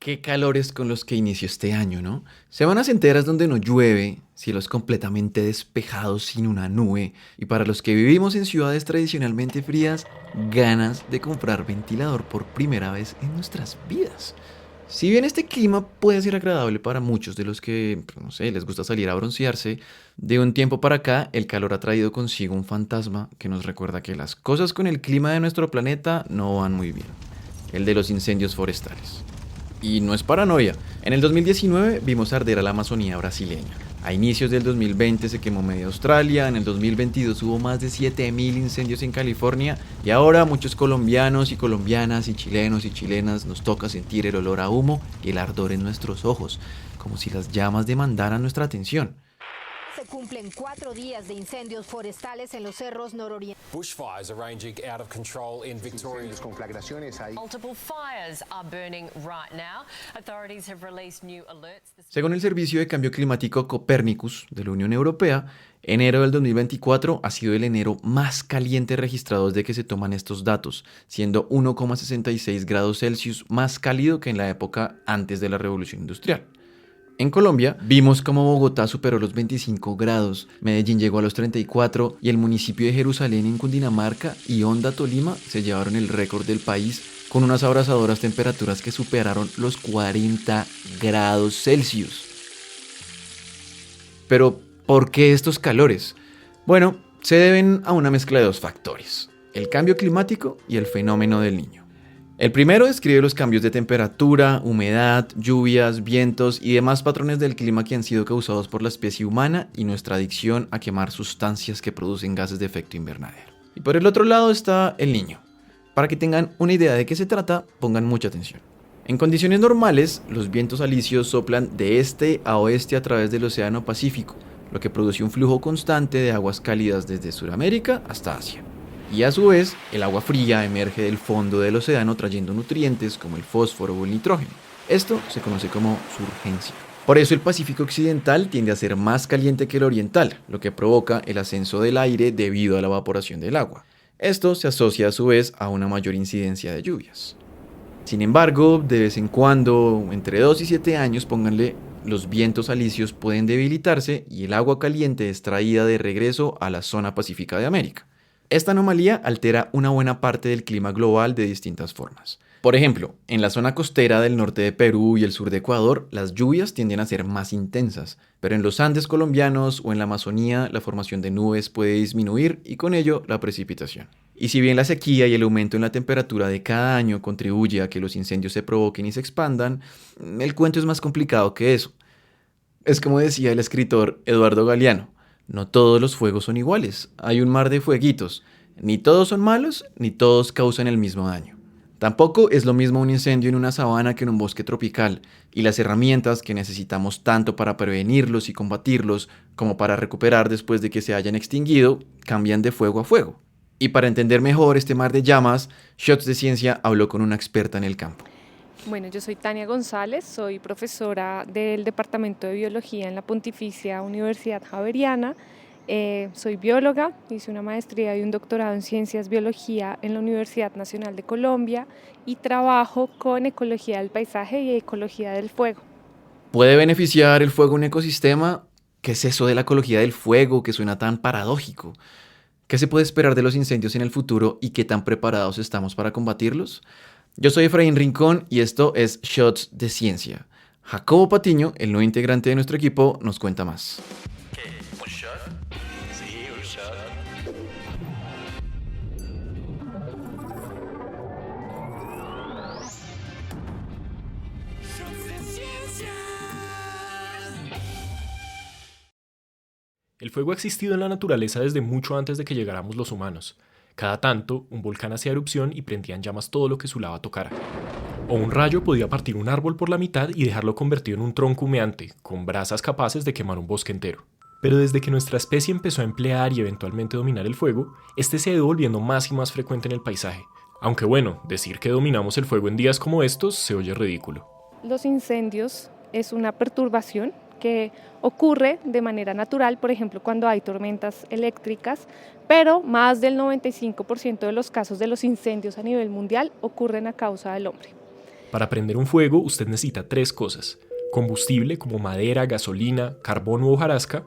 Qué calores con los que inició este año, ¿no? Semanas enteras donde no llueve, cielos completamente despejados sin una nube, y para los que vivimos en ciudades tradicionalmente frías, ganas de comprar ventilador por primera vez en nuestras vidas. Si bien este clima puede ser agradable para muchos de los que, pues, no sé, les gusta salir a broncearse, de un tiempo para acá el calor ha traído consigo un fantasma que nos recuerda que las cosas con el clima de nuestro planeta no van muy bien, el de los incendios forestales. Y no es paranoia. En el 2019 vimos arder a la Amazonía brasileña. A inicios del 2020 se quemó media Australia, en el 2022 hubo más de 7.000 incendios en California y ahora muchos colombianos y colombianas y chilenos y chilenas nos toca sentir el olor a humo y el ardor en nuestros ojos, como si las llamas demandaran nuestra atención. Se cumplen 4 días de incendios forestales en los cerros nororientales. Bushfires are raging out of control in Victoria. Conflagraciones hay. Multiple fires are burning right now. Authorities have released new alerts. Según el Servicio de Cambio Climático Copernicus de la Unión Europea, enero del 2024 ha sido el enero más caliente registrado desde que se toman estos datos, siendo 1,66 grados Celsius más cálido que en la época antes de la Revolución Industrial. En Colombia, vimos cómo Bogotá superó los 25 grados, Medellín llegó a los 34 y el municipio de Jerusalén en Cundinamarca y Honda, Tolima, se llevaron el récord del país con unas abrasadoras temperaturas que superaron los 40 grados Celsius. Pero, ¿por qué estos calores? Bueno, se deben a una mezcla de dos factores, el cambio climático y el fenómeno del Niño. El primero describe los cambios de temperatura, humedad, lluvias, vientos y demás patrones del clima que han sido causados por la especie humana y nuestra adicción a quemar sustancias que producen gases de efecto invernadero. Y por el otro lado está el Niño. Para que tengan una idea de qué se trata, pongan mucha atención. En condiciones normales, los vientos alisios soplan de este a oeste a través del Océano Pacífico, lo que produce un flujo constante de aguas cálidas desde Sudamérica hasta Asia. Y a su vez, el agua fría emerge del fondo del océano trayendo nutrientes como el fósforo o el nitrógeno. Esto se conoce como surgencia. Por eso el Pacífico Occidental tiende a ser más caliente que el oriental, lo que provoca el ascenso del aire debido a la evaporación del agua. Esto se asocia a su vez a una mayor incidencia de lluvias. Sin embargo, de vez en cuando, entre 2 y 7 años, pónganle, los vientos alisios pueden debilitarse y el agua caliente es traída de regreso a la zona pacífica de América. Esta anomalía altera una buena parte del clima global de distintas formas. Por ejemplo, en la zona costera del norte de Perú y el sur de Ecuador, las lluvias tienden a ser más intensas, pero en los Andes colombianos o en la Amazonía la formación de nubes puede disminuir y con ello la precipitación. Y si bien la sequía y el aumento en la temperatura de cada año contribuye a que los incendios se provoquen y se expandan, el cuento es más complicado que eso. Es como decía el escritor Eduardo Galeano: no todos los fuegos son iguales, hay un mar de fueguitos. Ni todos son malos, ni todos causan el mismo daño. Tampoco es lo mismo un incendio en una sabana que en un bosque tropical, y las herramientas que necesitamos tanto para prevenirlos y combatirlos como para recuperar después de que se hayan extinguido, cambian de fuego a fuego. Y para entender mejor este mar de llamas, Shots de Ciencia habló con una experta en el campo. Bueno, yo soy Tania González, soy profesora del Departamento de Biología en la Pontificia Universidad Javeriana. Soy bióloga, hice una maestría y un doctorado en Ciencias Biología en la Universidad Nacional de Colombia y trabajo con ecología del paisaje y ecología del fuego. ¿Puede beneficiar el fuego un ecosistema? ¿Qué es eso de la ecología del fuego que suena tan paradójico? ¿Qué se puede esperar de los incendios en el futuro y qué tan preparados estamos para combatirlos? Yo soy Efraín Rincón y esto es Shots de Ciencia. Jacobo Patiño, el nuevo integrante de nuestro equipo, nos cuenta más. ¿Qué? ¿Un shot? Sí, un shot. El fuego ha existido en la naturaleza desde mucho antes de que llegáramos los humanos. Cada tanto, un volcán hacía erupción y prendía en llamas todo lo que su lava tocara. O un rayo podía partir un árbol por la mitad y dejarlo convertido en un tronco humeante, con brasas capaces de quemar un bosque entero. Pero desde que nuestra especie empezó a emplear y eventualmente dominar el fuego, este se ha ido volviendo más y más frecuente en el paisaje. Aunque bueno, decir que dominamos el fuego en días como estos se oye ridículo. Los incendios es una perturbación que ocurre de manera natural, por ejemplo, cuando hay tormentas eléctricas, pero más del 95% de los casos de los incendios a nivel mundial ocurren a causa del hombre. Para prender un fuego usted necesita 3 cosas: combustible como madera, gasolina, carbón u hojarasca,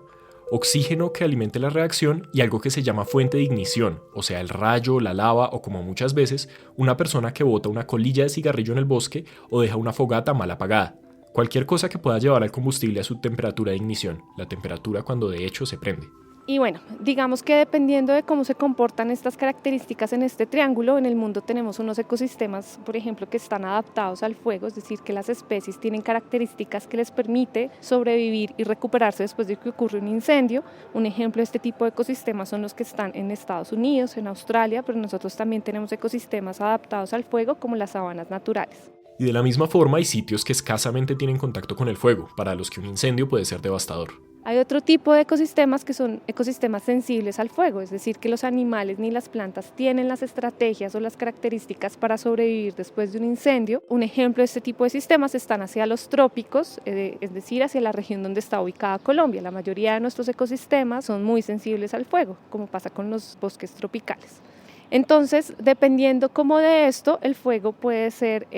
oxígeno que alimente la reacción y algo que se llama fuente de ignición, o sea, el rayo, la lava o, como muchas veces, una persona que bota una colilla de cigarrillo en el bosque o deja una fogata mal apagada. Cualquier cosa que pueda llevar al combustible a su temperatura de ignición, la temperatura cuando de hecho se prende. Y bueno, digamos que dependiendo de cómo se comportan estas características en este triángulo, en el mundo tenemos unos ecosistemas, por ejemplo, que están adaptados al fuego, es decir, que las especies tienen características que les permite sobrevivir y recuperarse después de que ocurre un incendio. Un ejemplo de este tipo de ecosistemas son los que están en Estados Unidos, en Australia, pero nosotros también tenemos ecosistemas adaptados al fuego como las sabanas naturales. Y de la misma forma hay sitios que escasamente tienen contacto con el fuego, para los que un incendio puede ser devastador. Hay otro tipo de ecosistemas que son ecosistemas sensibles al fuego, es decir, que los animales ni las plantas tienen las estrategias o las características para sobrevivir después de un incendio. Un ejemplo de este tipo de sistemas están hacia los trópicos, es decir, hacia la región donde está ubicada Colombia. La mayoría de nuestros ecosistemas son muy sensibles al fuego, como pasa con los bosques tropicales. Entonces, dependiendo como de esto, el fuego puede ser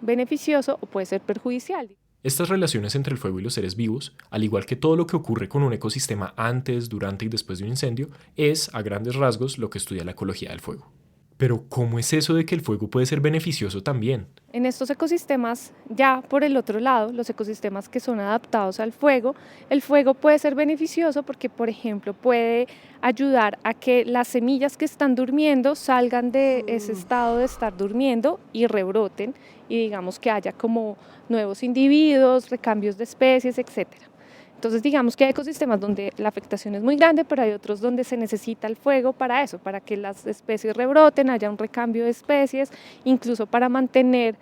beneficioso o puede ser perjudicial. Estas relaciones entre el fuego y los seres vivos, al igual que todo lo que ocurre con un ecosistema antes, durante y después de un incendio, es, a grandes rasgos, lo que estudia la ecología del fuego. Pero, ¿cómo es eso de que el fuego puede ser beneficioso también? En estos ecosistemas, ya por el otro lado, los ecosistemas que son adaptados al fuego, el fuego puede ser beneficioso porque, por ejemplo, puede ayudar a que las semillas que están durmiendo salgan de ese estado de estar durmiendo y rebroten y digamos que haya como nuevos individuos, recambios de especies, etc. Entonces digamos que hay ecosistemas donde la afectación es muy grande, pero hay otros donde se necesita el fuego para eso, para que las especies rebroten, haya un recambio de especies, incluso para mantener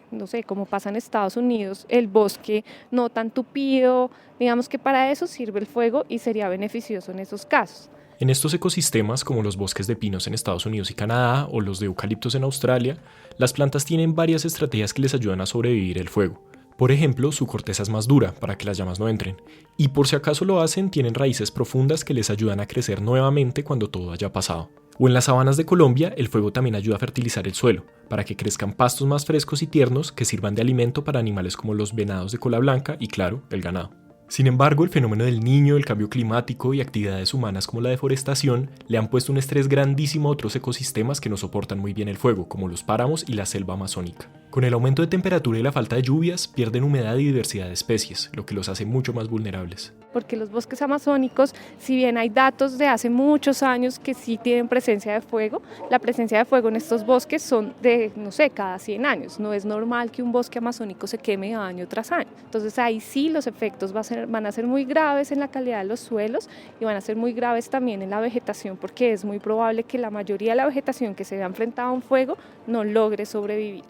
no sé, como pasa en Estados Unidos, el bosque no tan tupido. Digamos que para eso sirve el fuego y sería beneficioso en esos casos. En estos ecosistemas, como los bosques de pinos en Estados Unidos y Canadá o los de eucaliptos en Australia, las plantas tienen varias estrategias que les ayudan a sobrevivir el fuego. Por ejemplo, su corteza es más dura para que las llamas no entren, y por si acaso lo hacen, tienen raíces profundas que les ayudan a crecer nuevamente cuando todo haya pasado. O en las sabanas de Colombia, el fuego también ayuda a fertilizar el suelo, para que crezcan pastos más frescos y tiernos que sirvan de alimento para animales como los venados de cola blanca y, claro, el ganado. Sin embargo, el fenómeno del Niño, el cambio climático y actividades humanas como la deforestación le han puesto un estrés grandísimo a otros ecosistemas que no soportan muy bien el fuego, como los páramos y la selva amazónica. Con el aumento de temperatura y la falta de lluvias, pierden humedad y diversidad de especies, lo que los hace mucho más vulnerables. Porque los bosques amazónicos, si bien hay datos de hace muchos años que sí tienen presencia de fuego, la presencia de fuego en estos bosques son de, no sé, cada 100 años. No es normal que un bosque amazónico se queme año tras año. Entonces ahí sí los efectos van a ser muy graves en la calidad de los suelos y van a ser muy graves también en la vegetación, porque es muy probable que la mayoría de la vegetación que se vea enfrentada a un fuego no logre sobrevivir.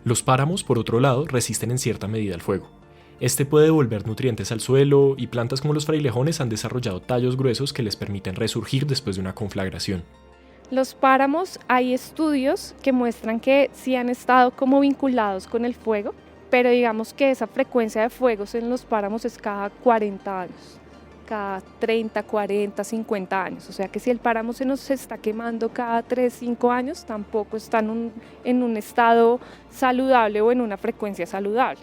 Los páramos, por otro lado, resisten en cierta medida al fuego. Este puede devolver nutrientes al suelo y plantas como los frailejones han desarrollado tallos gruesos que les permiten resurgir después de una conflagración. Los páramos, hay estudios que muestran que sí han estado como vinculados con el fuego, pero digamos que esa frecuencia de fuegos en los páramos es cada 40 años, cada 30, 40, 50 años. O sea que si el páramo se nos está quemando cada 3, 5 años, tampoco está en un estado saludable o en una frecuencia saludable.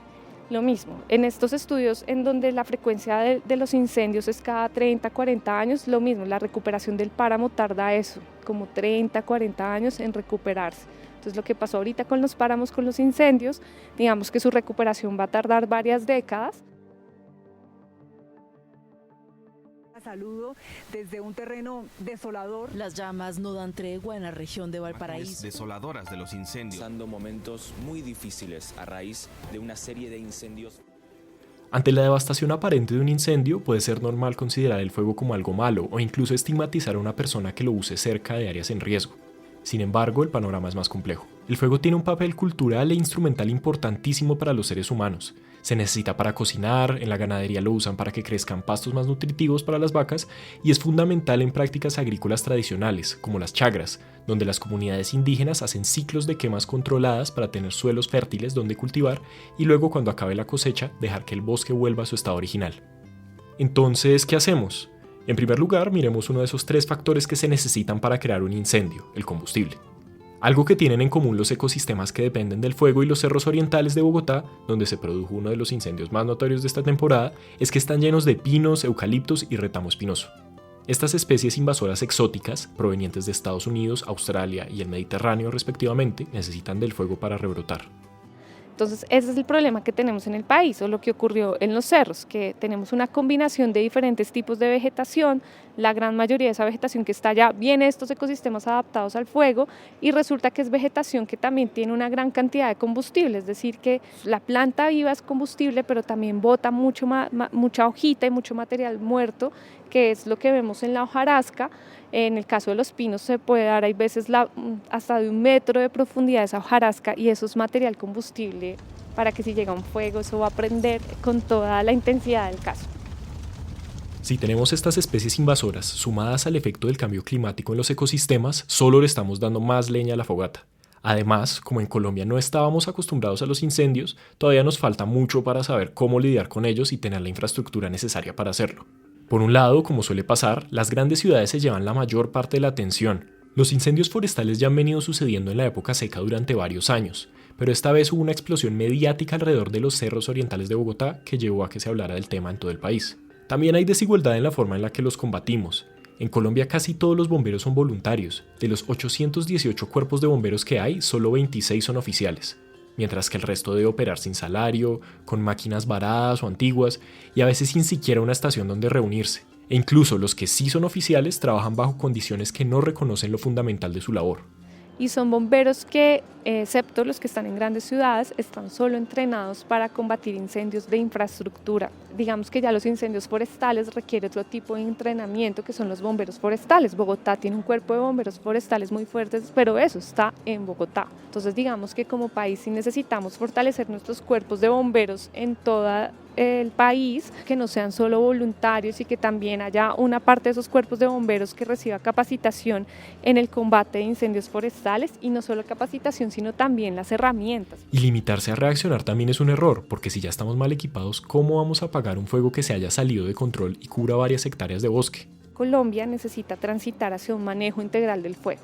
Lo mismo, en estos estudios en donde la frecuencia de los incendios es cada 30, 40 años, lo mismo, la recuperación del páramo tarda eso, como 30, 40 años en recuperarse. Entonces lo que pasó ahorita con los páramos, con los incendios, digamos que su recuperación va a tardar varias décadas. Saludo desde un terreno desolador. Las llamas no dan tregua en la región de Valparaíso. Desoladoras de los incendios. Pasando momentos muy difíciles a raíz de una serie de incendios. Ante la devastación aparente de un incendio, puede ser normal considerar el fuego como algo malo o incluso estigmatizar a una persona que lo use cerca de áreas en riesgo. Sin embargo, el panorama es más complejo. El fuego tiene un papel cultural e instrumental importantísimo para los seres humanos. Se necesita para cocinar, en la ganadería lo usan para que crezcan pastos más nutritivos para las vacas y es fundamental en prácticas agrícolas tradicionales, como las chagras, donde las comunidades indígenas hacen ciclos de quemas controladas para tener suelos fértiles donde cultivar y luego cuando acabe la cosecha dejar que el bosque vuelva a su estado original. Entonces, ¿qué hacemos? En primer lugar, miremos uno de esos 3 factores que se necesitan para crear un incendio, el combustible. Algo que tienen en común los ecosistemas que dependen del fuego y los cerros orientales de Bogotá, donde se produjo uno de los incendios más notorios de esta temporada, es que están llenos de pinos, eucaliptos y retamo espinoso. Estas especies invasoras exóticas, provenientes de Estados Unidos, Australia y el Mediterráneo respectivamente, necesitan del fuego para rebrotar. Entonces ese es el problema que tenemos en el país, o lo que ocurrió en los cerros, que tenemos una combinación de diferentes tipos de vegetación. La gran mayoría de esa vegetación que está allá viene de estos ecosistemas adaptados al fuego, y resulta que es vegetación que también tiene una gran cantidad de combustible, es decir, que la planta viva es combustible, pero también bota mucha hojita y mucho material muerto, que es lo que vemos en la hojarasca. En el caso de los pinos se puede dar, hay veces hasta de 1 metro de profundidad esa hojarasca, y eso es material combustible para que si llega un fuego eso va a prender con toda la intensidad del caso. Si tenemos estas especies invasoras sumadas al efecto del cambio climático en los ecosistemas, solo le estamos dando más leña a la fogata. Además, como en Colombia no estábamos acostumbrados a los incendios, todavía nos falta mucho para saber cómo lidiar con ellos y tener la infraestructura necesaria para hacerlo. Por un lado, como suele pasar, las grandes ciudades se llevan la mayor parte de la atención. Los incendios forestales ya han venido sucediendo en la época seca durante varios años, pero esta vez hubo una explosión mediática alrededor de los cerros orientales de Bogotá que llevó a que se hablara del tema en todo el país. También hay desigualdad en la forma en la que los combatimos. En Colombia casi todos los bomberos son voluntarios. De los 818 cuerpos de bomberos que hay, solo 26 son oficiales, mientras que el resto debe operar sin salario, con máquinas varadas o antiguas, y a veces sin siquiera una estación donde reunirse. E incluso los que sí son oficiales trabajan bajo condiciones que no reconocen lo fundamental de su labor. Y son bomberos que, excepto los que están en grandes ciudades, están solo entrenados para combatir incendios de infraestructura. Digamos que ya los incendios forestales requieren otro tipo de entrenamiento, que son los bomberos forestales. Bogotá tiene un cuerpo de bomberos forestales muy fuertes, pero eso está en Bogotá. Entonces digamos que como país sí necesitamos fortalecer nuestros cuerpos de bomberos en toda el país, que no sean solo voluntarios y que también haya una parte de esos cuerpos de bomberos que reciba capacitación en el combate de incendios forestales, y no solo capacitación sino también las herramientas. Y limitarse a reaccionar también es un error, porque si ya estamos mal equipados, ¿cómo vamos a apagar un fuego que se haya salido de control y cubra varias hectáreas de bosque? Colombia necesita transitar hacia un manejo integral del fuego.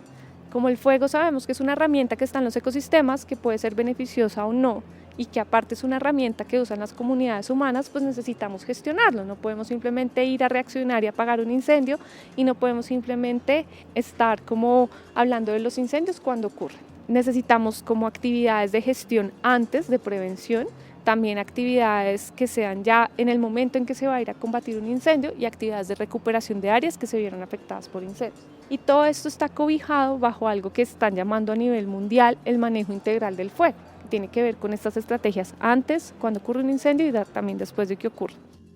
Como el fuego sabemos que es una herramienta que está en los ecosistemas, que puede ser beneficiosa o no, y que aparte es una herramienta que usan las comunidades humanas, pues necesitamos gestionarlo. No podemos simplemente ir a reaccionar y apagar un incendio, y no podemos simplemente estar como hablando de los incendios cuando ocurren. Necesitamos como actividades de gestión antes, de prevención, también actividades que sean ya en el momento en que se va a ir a combatir un incendio, y actividades de recuperación de áreas que se vieron afectadas por incendios. Y todo esto está cobijado bajo algo que están llamando a nivel mundial el manejo integral del fuego. Tiene que ver con estas estrategias antes, cuando ocurre un incendio, y también después de que ocurra.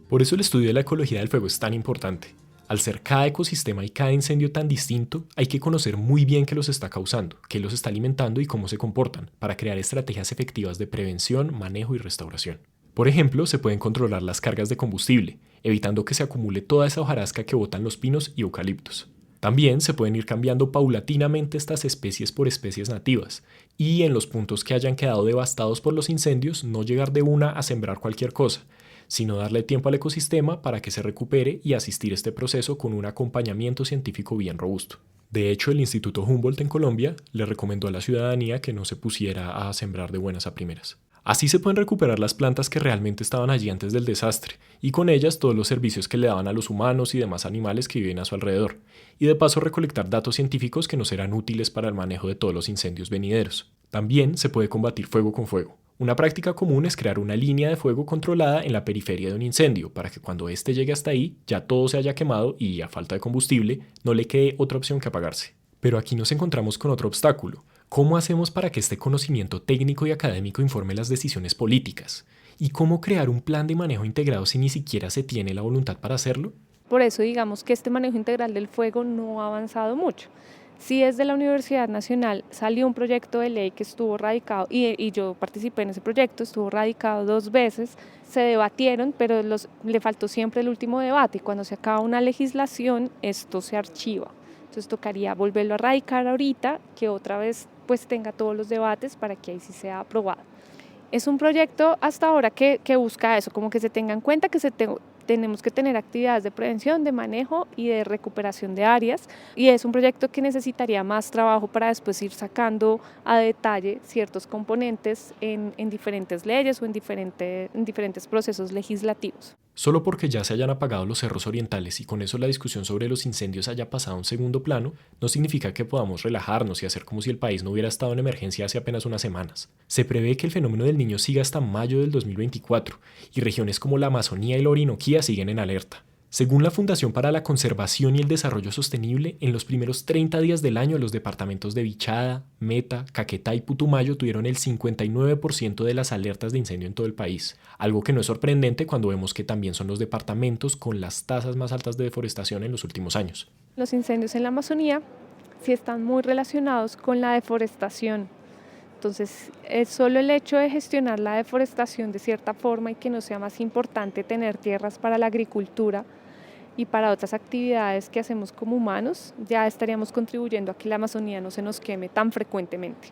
Por eso el estudio de la ecología del fuego es tan importante. Al ser cada ecosistema y cada incendio tan distinto, hay que conocer muy bien qué los está causando, qué los está alimentando y cómo se comportan, para crear estrategias efectivas de prevención, manejo y restauración. Por ejemplo, se pueden controlar las cargas de combustible, evitando que se acumule toda esa hojarasca que botan los pinos y eucaliptos. También se pueden ir cambiando paulatinamente estas especies por especies nativas, y en los puntos que hayan quedado devastados por los incendios, no llegar de una a sembrar cualquier cosa, sino darle tiempo al ecosistema para que se recupere y asistir este proceso con un acompañamiento científico bien robusto. De hecho, el Instituto Humboldt en Colombia le recomendó a la ciudadanía que no se pusiera a sembrar de buenas a primeras. Así se pueden recuperar las plantas que realmente estaban allí antes del desastre, y con ellas todos los servicios que le daban a los humanos y demás animales que viven a su alrededor, y de paso recolectar datos científicos que nos serán útiles para el manejo de todos los incendios venideros. También se puede combatir fuego con fuego. Una práctica común es crear una línea de fuego controlada en la periferia de un incendio, para que cuando éste llegue hasta ahí ya todo se haya quemado y, a falta de combustible, no le quede otra opción que apagarse. Pero aquí nos encontramos con otro obstáculo. ¿Cómo hacemos para que este conocimiento técnico y académico informe las decisiones políticas? ¿Y cómo crear un plan de manejo integrado si ni siquiera se tiene la voluntad para hacerlo? Por eso digamos que este manejo integral del fuego no ha avanzado mucho. Sí, desde la Universidad Nacional salió un proyecto de ley que estuvo radicado, y yo participé en ese proyecto, estuvo radicado 2 veces, se debatieron, pero le faltó siempre el último debate, y cuando se acaba una legislación esto se archiva. Entonces tocaría volverlo a radicar ahorita, que otra vez pues tenga todos los debates para que ahí sí sea aprobado. Es un proyecto hasta ahora que busca eso, como que se tenga en cuenta que tenemos que tener actividades de prevención, de manejo y de recuperación de áreas, y es un proyecto que necesitaría más trabajo para después ir sacando a detalle ciertos componentes en diferentes leyes o en diferentes procesos legislativos. Solo porque ya se hayan apagado los cerros orientales y con eso la discusión sobre los incendios haya pasado a un segundo plano, no significa que podamos relajarnos y hacer como si el país no hubiera estado en emergencia hace apenas unas semanas. Se prevé que el fenómeno del Niño siga hasta mayo del 2024 y regiones como la Amazonía y la Orinoquía siguen en alerta. Según la Fundación para la Conservación y el Desarrollo Sostenible, en los primeros 30 días del año los departamentos de Vichada, Meta, Caquetá y Putumayo tuvieron el 59% de las alertas de incendio en todo el país, algo que no es sorprendente cuando vemos que también son los departamentos con las tasas más altas de deforestación en los últimos años. Los incendios en la Amazonía sí están muy relacionados con la deforestación. Entonces, es solo el hecho de gestionar la deforestación de cierta forma y que no sea más importante tener tierras para la agricultura y para otras actividades que hacemos como humanos, ya estaríamos contribuyendo a que la Amazonía no se nos queme tan frecuentemente.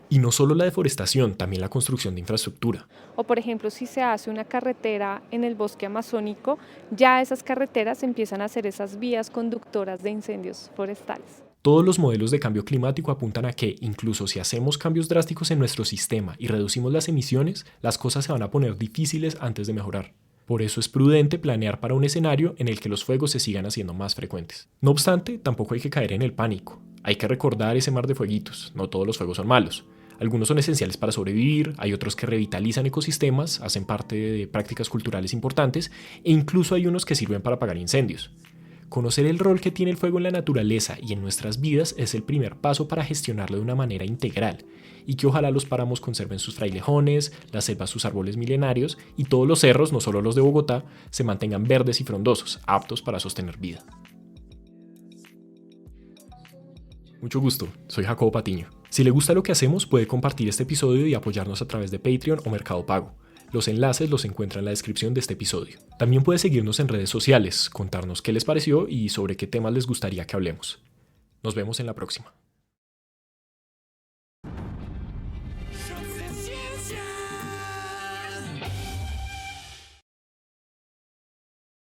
Y no solo la deforestación, también la construcción de infraestructura. O por ejemplo, si se hace una carretera en el bosque amazónico, ya esas carreteras empiezan a ser esas vías conductoras de incendios forestales. Todos los modelos de cambio climático apuntan a que, incluso si hacemos cambios drásticos en nuestro sistema y reducimos las emisiones, las cosas se van a poner difíciles antes de mejorar. Por eso es prudente planear para un escenario en el que los fuegos se sigan haciendo más frecuentes. No obstante, tampoco hay que caer en el pánico. Hay que recordar ese mar de fueguitos. No todos los fuegos son malos. Algunos son esenciales para sobrevivir, hay otros que revitalizan ecosistemas, hacen parte de prácticas culturales importantes e incluso hay unos que sirven para apagar incendios. Conocer el rol que tiene el fuego en la naturaleza y en nuestras vidas es el primer paso para gestionarlo de una manera integral y que ojalá los páramos conserven sus frailejones, las selvas sus árboles milenarios y todos los cerros, no solo los de Bogotá, se mantengan verdes y frondosos, aptos para sostener vida. Mucho gusto, soy Jacobo Patiño. Si le gusta lo que hacemos, puede compartir este episodio y apoyarnos a través de Patreon o Mercado Pago. Los enlaces los encuentra en la descripción de este episodio. También puede seguirnos en redes sociales, contarnos qué les pareció y sobre qué temas les gustaría que hablemos. Nos vemos en la próxima.